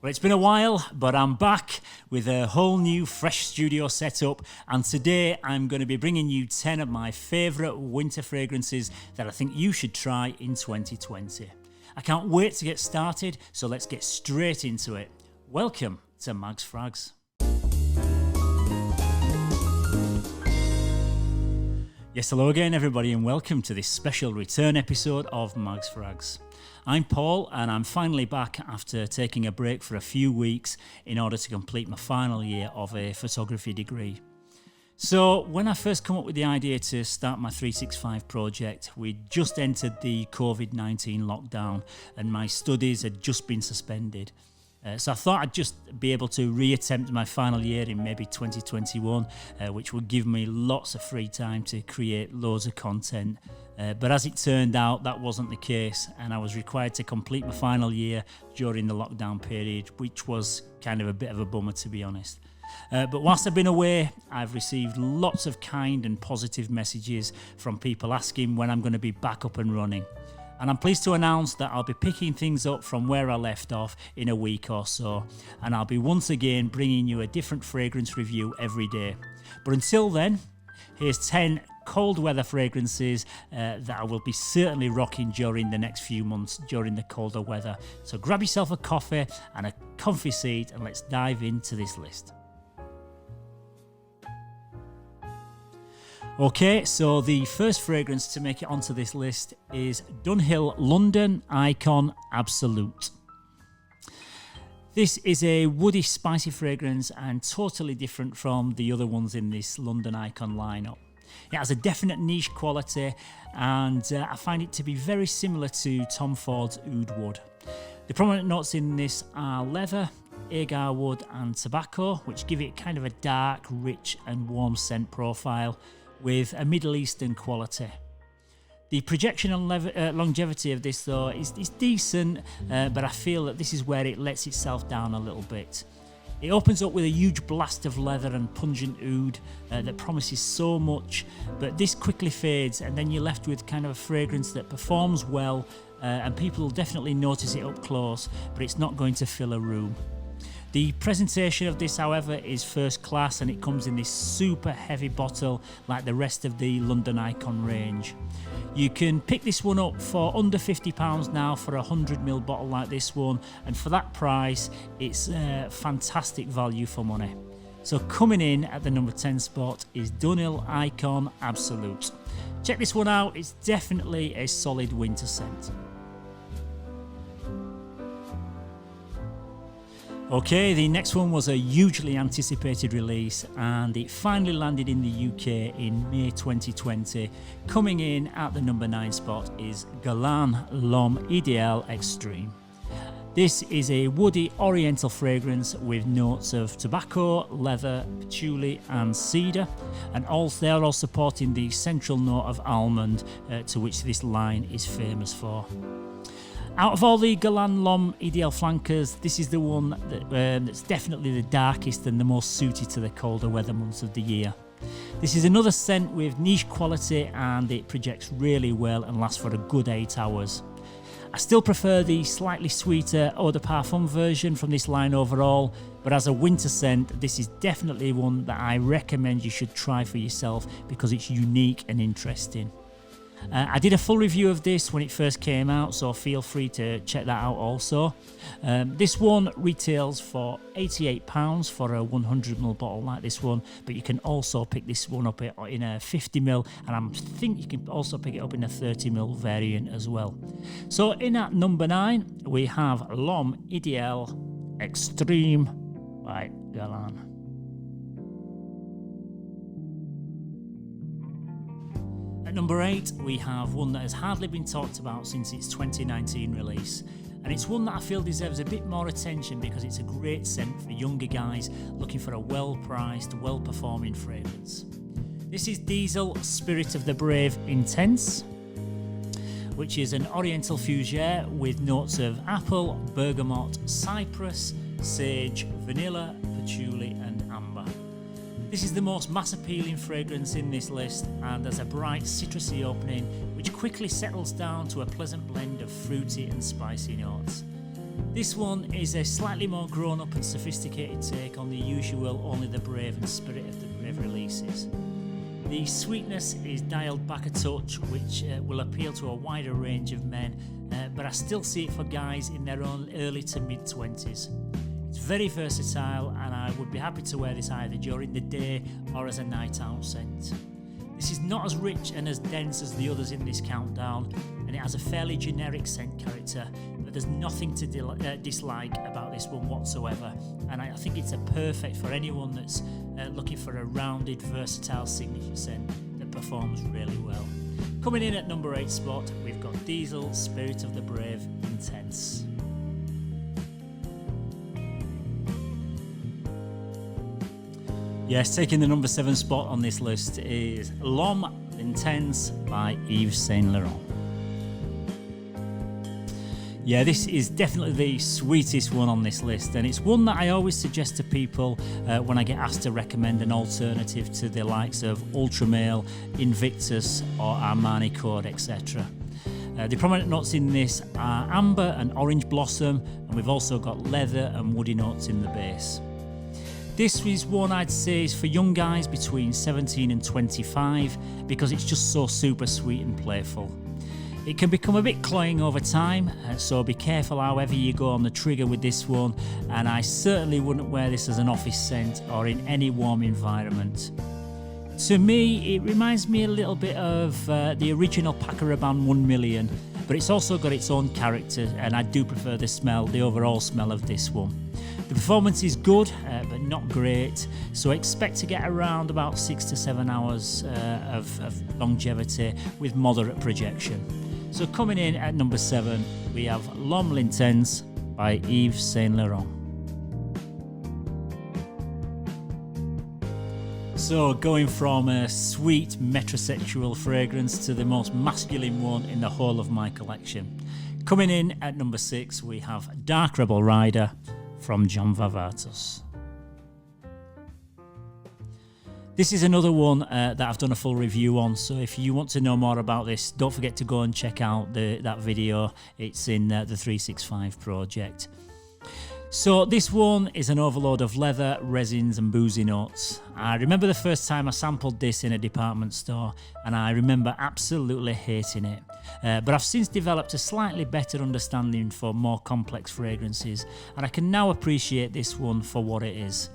Well, it's been a while, but I'm back with a whole new fresh studio setup, and today I'm going to be bringing you 10 of my favourite winter fragrances that I think you should try in 2020. I can't wait to get started, so let's get straight into it. Welcome to Mags Frags. Yes, hello again everybody, and welcome to this special return episode of Mags Frags. I'm Paul, and I'm finally back after taking a break for a few weeks in order to complete my final year of a photography degree. So when I first come up with the idea to start my 365 project, we'd just entered the COVID-19 lockdown and my studies had just been suspended. So I thought I'd just be able to reattempt my final year in maybe 2021, which would give me lots of free time to create loads of content. But as it turned out, that wasn't the case, and I was required to complete my final year during the lockdown period, which was kind of a bit of a bummer, to be honest. But whilst I've been away, I've received lots of kind and positive messages from people asking when I'm going to be back up and running. And I'm pleased to announce that I'll be picking things up from where I left off in a week or so, and I'll be once again bringing you a different fragrance review every day. But until then, here's 10 cold weather fragrances that I will be certainly rocking during the next few months during the colder weather. So grab yourself a coffee and a comfy seat and let's dive into this list. Okay, so the first fragrance to make it onto this list is Dunhill London Icon Absolute. This is a woody, spicy fragrance and totally different from the other ones in this London Icon lineup. It has a definite niche quality, and I find it to be very similar to Tom Ford's Oud Wood. The prominent notes in this are leather, agar wood and tobacco, which give it kind of a dark, rich and warm scent profile with a Middle Eastern quality. The projection and longevity of this though is decent, but I feel that this is where it lets itself down a little bit. It opens up with a huge blast of leather and pungent oud that promises so much, but this quickly fades and then you're left with kind of a fragrance that performs well, and people will definitely notice it up close, but it's not going to fill a room. The presentation of this, however, is first class, and it comes in this super heavy bottle like the rest of the London Icon range. You can pick this one up for under £50 now for a 100ml bottle like this one, and for that price it's fantastic value for money. So coming in at the number 10 spot is Dunhill Icon Absolute. Check this one out, it's definitely a solid winter scent. Okay, the next one was a hugely anticipated release, and it finally landed in the UK in May 2020. Coming in at the number 9 spot is Galan Lom Edl Extreme. This is a woody oriental fragrance with notes of tobacco, leather, patchouli and cedar, and they are all supporting the central note of almond, to which this line is famous for. Out of all the Galan Lom Edl flankers, this is the one that's definitely the darkest and the most suited to the colder weather months of the year. This is another scent with niche quality, and it projects really well and lasts for a good 8 hours. I still prefer the slightly sweeter Eau de Parfum version from this line overall, but as a winter scent, this is definitely one that I recommend you should try for yourself because it's unique and interesting. I did a full review of this when it first came out, so feel free to check that out also. This one retails for £88 for a 100ml bottle like this one, but you can also pick this one up in a 50ml, and I think you can also pick it up in a 30ml variant as well. So in at number 9 we have Lom Edl Extreme by Galan. At number 8, we have one that has hardly been talked about since its 2019 release, and it's one that I feel deserves a bit more attention because it's a great scent for younger guys looking for a well-priced, well-performing fragrance. This is Diesel Spirit of the Brave Intense, which is an oriental fougere with notes of apple, bergamot, cypress, sage, vanilla, patchouli and amber. This is the most mass-appealing fragrance in this list and has a bright citrusy opening which quickly settles down to a pleasant blend of fruity and spicy notes. This one is a slightly more grown up and sophisticated take on the usual Only the Brave and Spirit of the Brave releases. The sweetness is dialed back a touch, which will appeal to a wider range of men, but I still see it for guys in their own early to mid 20s. It's very versatile, and I would be happy to wear this either during the day or as a night out scent. This is not as rich and as dense as the others in this countdown, and it has a fairly generic scent character, but there's nothing to dislike about this one whatsoever, and I think it's a perfect for anyone that's looking for a rounded, versatile signature scent that performs really well. Coming in at number 8 spot, we've got Diesel Spirit of the Brave Intense. Yes, taking the number 7 spot on this list is Lom Intense by Yves Saint Laurent. Yeah, this is definitely the sweetest one on this list, and it's one that I always suggest to people when I get asked to recommend an alternative to the likes of Ultramale, Invictus or Armani Code, etc. The prominent notes in this are amber and orange blossom, and we've also got leather and woody notes in the base. This is one I'd say is for young guys between 17 and 25 because it's just so super sweet and playful. It can become a bit cloying over time, so be careful however you go on the trigger with this one, and I certainly wouldn't wear this as an office scent or in any warm environment. To me, it reminds me a little bit of the original Paco Rabanne 1 Million, but it's also got its own character, and I do prefer the overall smell of this one. The performance is good, but not great, so expect to get around about 6 to 7 hours of longevity with moderate projection. So coming in at number 7, we have Lom Intense by Yves Saint Laurent. So going from a sweet metrosexual fragrance to the most masculine one in the whole of my collection. Coming in at number 6, we have Dark Rebel Rider from John Varvatos. This is another one that I've done a full review on, so if you want to know more about this, don't forget to go and check out that video. It's in the 365 project. So this one is an overload of leather, resins and boozy notes. I remember the first time I sampled this in a department store, and I remember absolutely hating it. But I've since developed a slightly better understanding for more complex fragrances, and I can now appreciate this one for what it is.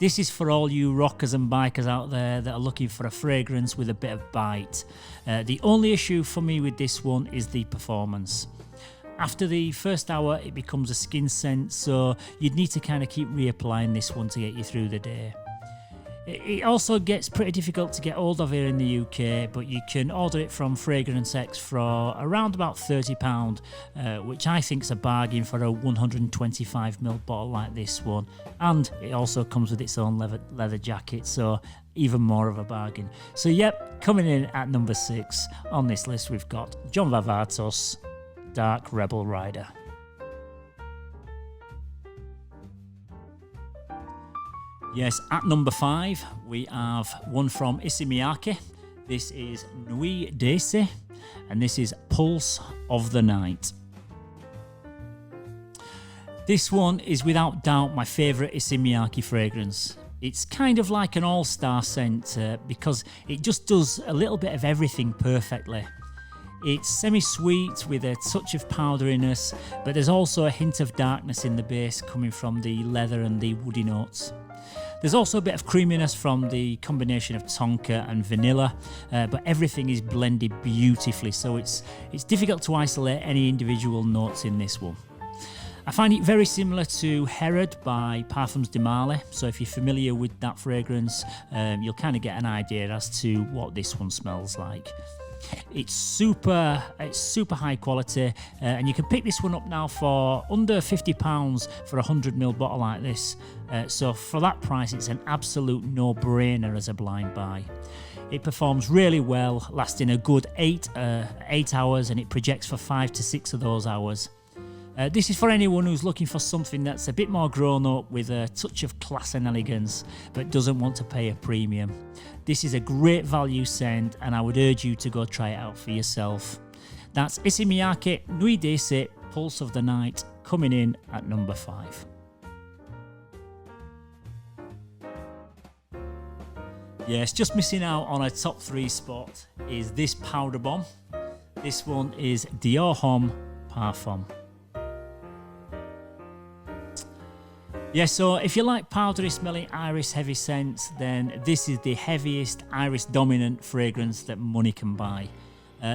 This is for all you rockers and bikers out there that are looking for a fragrance with a bit of bite. The only issue for me with this one is the performance. After the first hour, it becomes a skin scent, so you'd need to kind of keep reapplying this one to get you through the day. It also gets pretty difficult to get hold of here in the UK, but you can order it from Fragrance X for around about £30, which I think is a bargain for a 125ml bottle like this one. And it also comes with its own leather jacket, so even more of a bargain. So yep, coming in at number 6 on this list, we've got John Varvatos, Dark Rebel Rider. Yes, at number 5, we have one from Issey Miyake. This is Nuidset, and this is Pulse of the Night. This one is without doubt my favourite Issey Miyake fragrance. It's kind of like an all-star scent because it just does a little bit of everything perfectly. It's semi-sweet with a touch of powderiness, but there's also a hint of darkness in the base coming from the leather and the woody notes. There's also a bit of creaminess from the combination of tonka and vanilla, but everything is blended beautifully, so it's difficult to isolate any individual notes in this one. I find it very similar to Herod by Parfums de Marly, so if you're familiar with that fragrance, you'll kind of get an idea as to what this one smells like. It's super high quality, and you can pick this one up now for under £50 for a 100ml bottle like this. So for that price, it's an absolute no-brainer as a blind buy. It performs really well, lasting a good 8 hours, and it projects for 5 to 6 of those hours. This is for anyone who's looking for something that's a bit more grown up with a touch of class and elegance, but doesn't want to pay a premium. This is a great value scent, and I would urge you to go try it out for yourself. That's Issey Miyake Nuidset Pulse of the Night, coming in at number 5. Yes, just missing out on a top 3 spot is this powder bomb. This one is Dior Homme Parfum. Yeah, so if you like powdery smelling iris heavy scents, then this is the heaviest iris dominant fragrance that money can buy.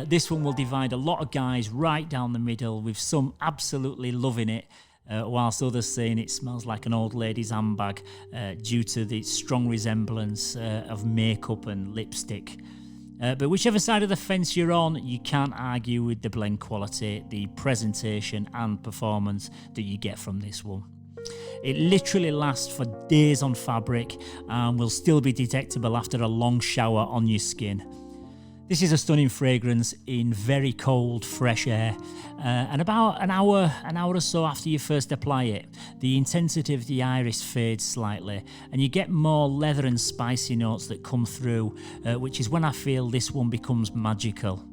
This one will divide a lot of guys right down the middle, with some absolutely loving it, whilst others saying it smells like an old lady's handbag due to the strong resemblance of makeup and lipstick. But whichever side of the fence you're on, you can't argue with the blend quality, the presentation and performance that you get from this one. It literally lasts for days on fabric and will still be detectable after a long shower on your skin. This is a stunning fragrance in very cold, fresh air, and about an hour or so after you first apply it, the intensity of the iris fades slightly, and you get more leather and spicy notes that come through, which is when I feel this one becomes magical.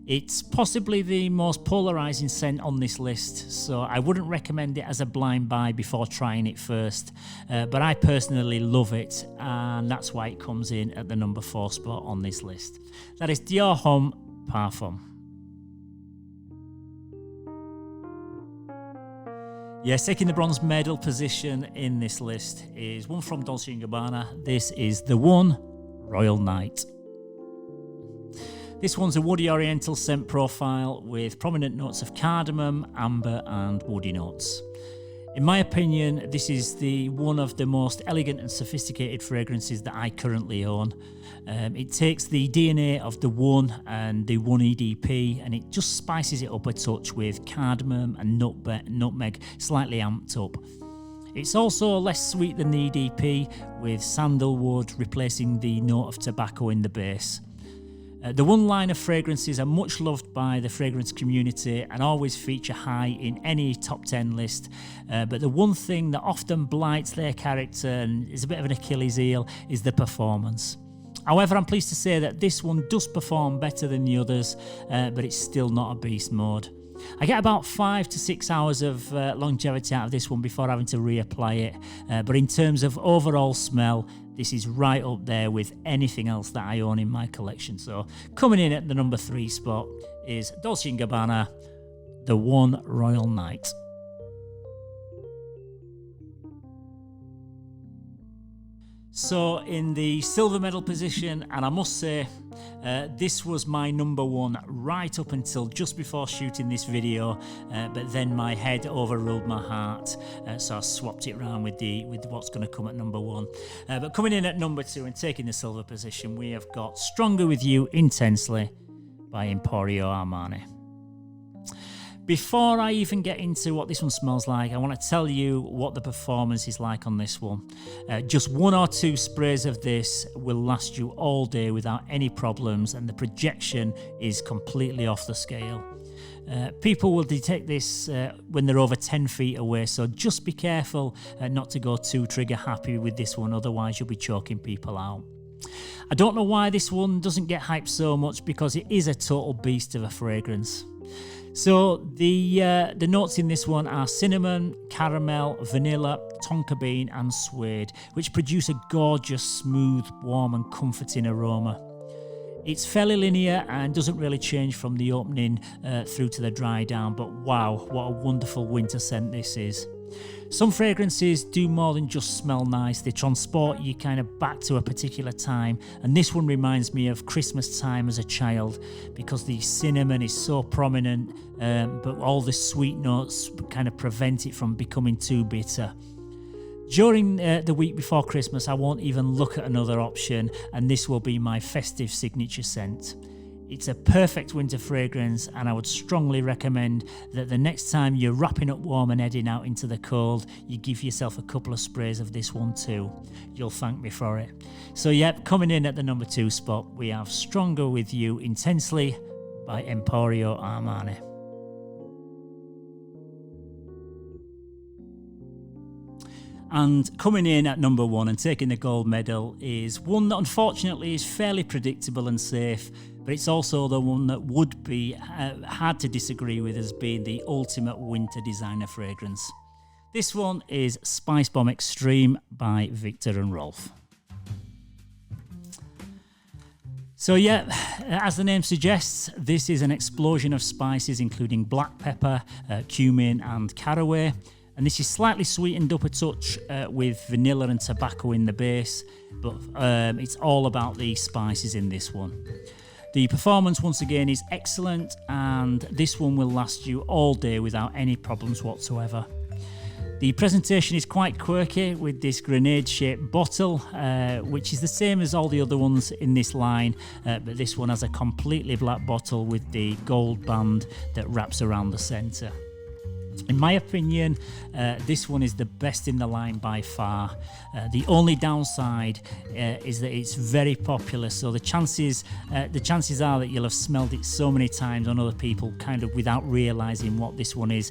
It's possibly the most polarising scent on this list, so I wouldn't recommend it as a blind buy before trying it first, but I personally love it, and that's why it comes in at the number 4 spot on this list. That is Dior Homme Parfum. Yes, taking the bronze medal position in this list is one from Dolce Gabbana. This is the one Royal Night. This one's a woody oriental scent profile with prominent notes of cardamom, amber and woody notes. In my opinion, this is one of the most elegant and sophisticated fragrances that I currently own. It takes the DNA of the one and the one EDP and it just spices it up a touch with cardamom and nutmeg slightly amped up. It's also less sweet than the EDP, with sandalwood replacing the note of tobacco in the base. The one line of fragrances are much loved by the fragrance community and always feature high in any top 10 list, but the one thing that often blights their character and is a bit of an Achilles heel is the performance. However, I'm pleased to say that this one does perform better than the others, but it's still not a beast mode. I get about 5 to 6 hours of longevity out of this one before having to reapply it, but in terms of overall smell, this is right up there with anything else that I own in my collection. So coming in at the number 3 spot is Dolce & Gabbana, the one Royal Night. So in the silver medal position, and I must say, this was my number 1 right up until just before shooting this video, but then my head overruled my heart, so I swapped it around with what's going to come at number 1. But coming in at number 2 and taking the silver position, we have got Stronger With You Intensely by Emporio Armani. Before I even get into what this one smells like, I want to tell you what the performance is like on this one. Just 1 or 2 sprays of this will last you all day without any problems, and the projection is completely off the scale. People will detect this when they're over 10 feet away, so just be careful not to go too trigger happy with this one, otherwise you'll be choking people out. I don't know why this one doesn't get hyped so much, because it is a total beast of a fragrance. So the notes in this one are cinnamon, caramel, vanilla, tonka bean and suede, which produce a gorgeous, smooth, warm and comforting aroma. It's fairly linear and doesn't really change from the opening through to the dry down, but wow, what a wonderful winter scent this is. Some fragrances do more than just smell nice, they transport you kind of back to a particular time, and this one reminds me of Christmas time as a child, because the cinnamon is so prominent, but all the sweet notes kind of prevent it from becoming too bitter. During the week before Christmas, I won't even look at another option, and this will be my festive signature scent. It's a perfect winter fragrance, and I would strongly recommend that the next time you're wrapping up warm and heading out into the cold, you give yourself a couple of sprays of this one too. You'll thank me for it. So yep, coming in at the number 2 spot, we have Stronger With You Intensely by Emporio Armani. And coming in at number 1 and taking the gold medal is one that unfortunately is fairly predictable and safe, but it's also the one that would be hard to disagree with as being the ultimate winter designer fragrance. This one is Spice Bomb Extreme by Viktor Rolf. So yeah, as the name suggests, this is an explosion of spices including black pepper, cumin and caraway. And this is slightly sweetened up a touch with vanilla and tobacco in the base, but it's all about the spices in this one. The performance once again is excellent, and this one will last you all day without any problems whatsoever. The presentation is quite quirky with this grenade-shaped bottle, which is the same as all the other ones in this line, but this one has a completely black bottle with the gold band that wraps around the centre. In my opinion, this one is the best in the line by far. The only downside is that it's very popular, so the chances are that you'll have smelled it so many times on other people, kind of without realising what this one is.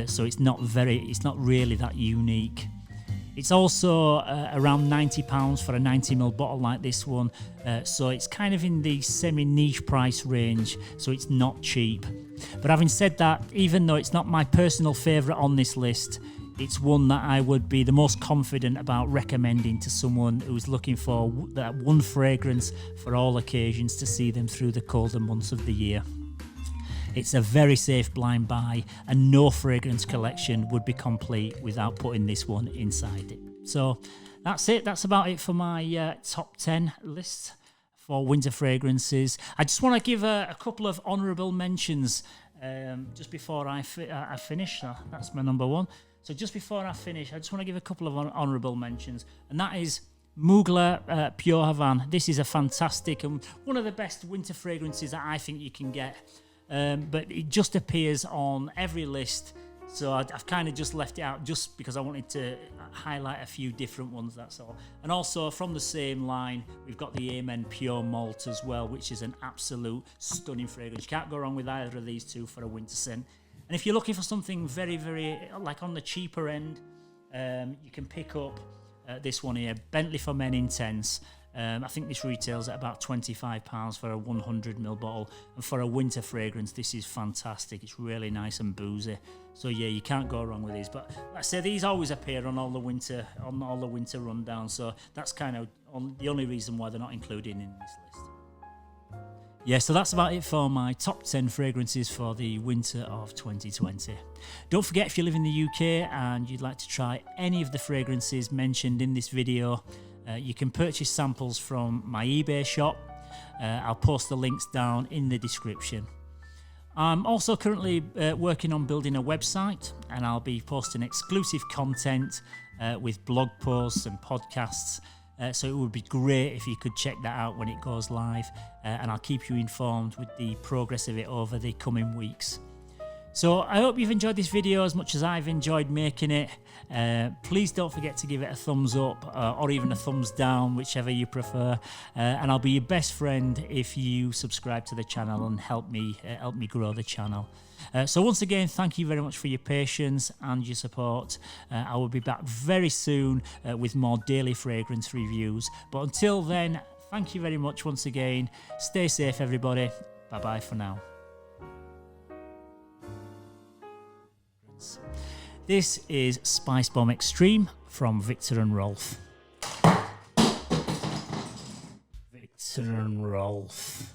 So it's not really that unique. It's also around £90 for a 90ml bottle like this one, so it's kind of in the semi-niche price range, so it's not cheap. But having said that, even though it's not my personal favourite on this list, it's one that I would be the most confident about recommending to someone who's looking for that one fragrance for all occasions to see them through the colder months of the year. It's a very safe blind buy, and no fragrance collection would be complete without putting this one inside it. So that's it. That's about it for my top 10 list for winter fragrances. I just want to give a couple of honourable mentions just before I finish. That's my number 1. So just before I finish, I just want to give a couple of honourable mentions, and that is Mugler Pure Havane. This is a fantastic and one of the best winter fragrances that I think you can get. But it just appears on every list, so I've kind of just left it out just because I wanted to highlight a few different ones, that's all. And also from the same line, we've got the Amen Pure Malt as well, which is an absolute stunning fragrance. You can't go wrong with either of these two for a winter scent. And if you're looking for something very, very, like on the cheaper end, you can pick up this one here, Bentley for Men Intense. I think this retails at about £25 for a 100ml bottle, and for a winter fragrance this is fantastic. It's really nice and boozy, so yeah, you can't go wrong with these. But like I say, these always appear on all the winter rundown, so that's kind of the only reason why they're not included in this list. Yeah, so that's about it for my top 10 fragrances for the winter of 2020. Don't forget, if you live in the UK and you'd like to try any of the fragrances mentioned in this video, you can purchase samples from my eBay shop. I'll post the links down in the description. I'm also currently working on building a website, and I'll be posting exclusive content with blog posts and podcasts. So it would be great if you could check that out when it goes live, and I'll keep you informed with the progress of it over the coming weeks. So I hope you've enjoyed this video as much as I've enjoyed making it. Please don't forget to give it a thumbs up or even a thumbs down, whichever you prefer. And I'll be your best friend if you subscribe to the channel and help me grow the channel. So once again, thank you very much for your patience and your support. I will be back very soon with more daily fragrance reviews. But until then, thank you very much once again. Stay safe, everybody. Bye-bye for now. This is Spice Bomb Extreme from Viktor Rolf. Viktor Rolf.